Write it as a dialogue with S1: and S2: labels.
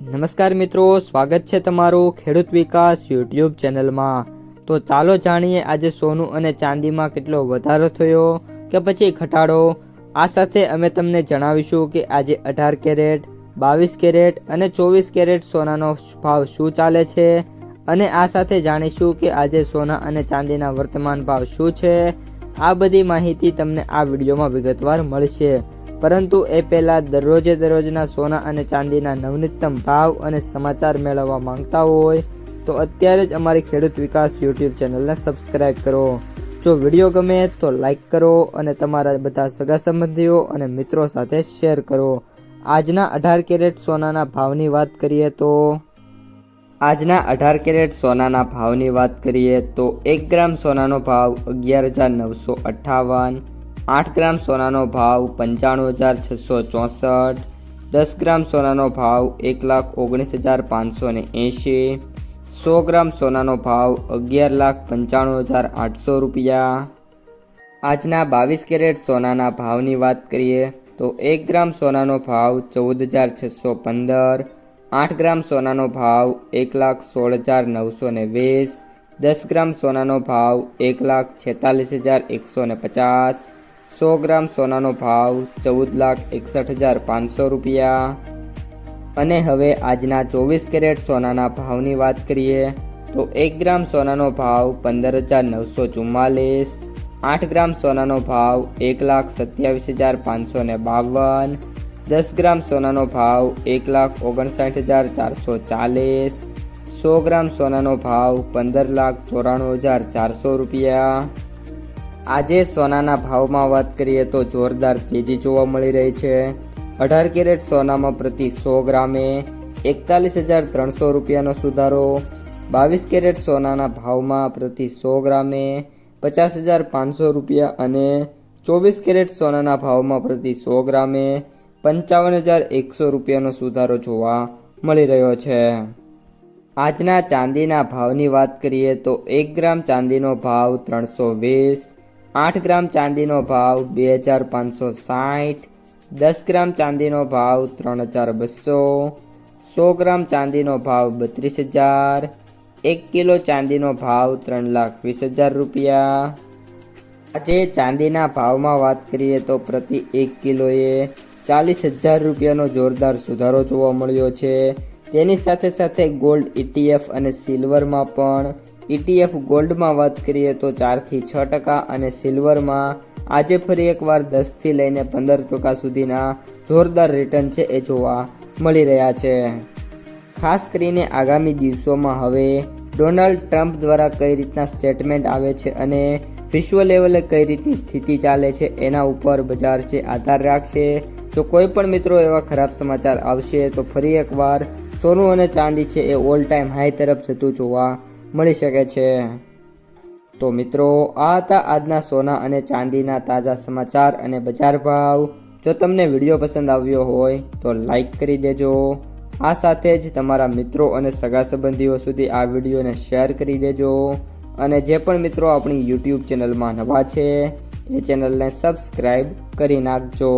S1: નમસ્કાર મિત્રો, સ્વાગત છે તમારું ખેડૂત વિકાસ યુટ્યુબ ચેનલમાં। તો ચાલો જાણીએ આજે સોનું અને ચાંદીમાં કેટલો વધારો થયો કે પછી ઘટાડો। આ સાથે અમે તમને જણાવીશું કે આજે 18 કેરેટ, 22 કેરેટ અને 24 કેરેટ સોનાનો ભાવ શું ચાલે છે અને આ સાથે જાણીશું કે આજે સોના અને ચાંદીના વર્તમાન ભાવ શું છે। આ બધી માહિતી તમને આ વિડીયોમાં વિગતવાર મળશે, પરંતુ એ પહેલાં દરરોજના સોના અને ચાંદીના નવનીતમ ભાવ અને સમાચાર મેળવવા માંગતા હોય તો અત્યારે જ અમારી ખેડૂત વિકાસ યુટ્યુબ ચેનલને સબસ્ક્રાઈબ કરો। જો વિડીયો ગમે તો લાઈક કરો અને તમારા બધા સગા સંબંધીઓ અને મિત્રો સાથે શેર કરો। આજના 18 કેરેટ સોનાના ભાવની વાત કરીએ તો આજના 18 કેરેટ સોનાના ભાવની વાત કરીએ તો 1 ગ્રામ સોનાનો ભાવ 11,958, 8 ગ્રામ સોનાનો ભાવ 95,664, 10 ગ્રામ સોનાનો ભાવ 1,19,580, 100 ગ્રામ સોનાનો ભાવ 11,95,800 રૂપિયા। આજના 22 કેરેટ સોનાના ભાવની વાત કરીએ તો 1 ગ્રામ સોનાનો ભાવ 14,615, 8 ગ્રામ સોનાનો ભાવ 1,16,920, 10 ગ્રામ સોનાનો ભાવ 1,46,150, 100 ગ્રામ સોનાનો ભાવ 14,61,500 રૂપિયા। અને હવે આજના 24 કેરેટ સોનાના ભાવની વાત કરીએ તો 1 ગ્રામ સોનાનો ભાવ 15,944, 8 ગ્રામ સોનાનો ભાવ 1,27,552, 10 ગ્રામ સોનાનો ભાવ 1,59,440, 100 ગ્રામ સોનાનો ભાવ 15,94,400 રૂપિયા। આજે સોનાના ભાવમાં વાત કરીએ તો જોરદાર તેજી જોવા મળી રહી છે। 18 કેરેટ સોનામાં પ્રતિ 100 ગ્રામે 41,300 રૂપિયાનો સુધારો, 22 કેરેટ સોનાના ભાવમાં પ્રતિ 100 ગ્રામે 50,500 રૂપિયા અને 24 કેરેટ સોનાના ભાવમાં પ્રતિ 100 ગ્રામે 55,100 રૂપિયાનો સુધારો જોવા મળી રહ્યો છે। આજના ચાંદીના ભાવની વાત કરીએ તો 1 ગ્રામ ચાંદીનો ભાવ 320, 8 ગ્રામ ચાંદીનો ભાવ 2,560, 10 ગ્રામ ચાંદીનો ભાવ 3,200, 100 ગ્રામ ચાંદીનો ભાવ 32,000, 1 કિલો ચાંદીનો ભાવ 3,20,000 રૂપિયા। આજે ચાંદીના ભાવમાં વાત કરીએ તો પ્રતિ 1 કિલોએ 40,000 રૂપિયાનો જોરદાર સુધારો જોવા મળ્યો છે। તેની સાથે ગોલ્ડ ETF અને સિલ્વરમાં પણ ETF ગોલ્ડમાં વાત કરીએ તો 4થી 6% અને સિલ્વરમાં આજે ફરી એકવાર 10થી લઈને 15% સુધીના જોરદાર રિટર્ન છે એ જોવા મળી રહ્યા છે। ખાસ કરીને આગામી દિવસોમાં હવે ડોનાલ્ડ ટ્રમ્પ દ્વારા કઈ રીતના સ્ટેટમેન્ટ આવે છે અને વિશ્વ લેવલે કઈ રીતની સ્થિતિ ચાલે છે એના ઉપર બજાર છે આધાર રાખશે। જો કોઈ પણ મિત્રો એવા ખરાબ સમાચાર આવશે તો ફરી એકવાર સોનું અને ચાંદી છે એ ઓલ ટાઈમ હાઈ તરફ જતું જોવા મળી શકે છે। તો મિત્રો આ હતા આજના સોના અને ચાંદીના તાજા સમાચાર અને બજાર ભાવ। જો તમને વિડીયો પસંદ આવ્યો હોય તો લાઈક કરી દેજો। આ સાથે જ તમારા મિત્રો અને સગા સંબંધીઓ સુધી આ વિડીયોને શેર કરી દેજો અને જે પણ મિત્રો આપણી યુટ્યુબ ચેનલમાં નવા છે એ ચેનલને સબસ્ક્રાઈબ કરી નાખજો।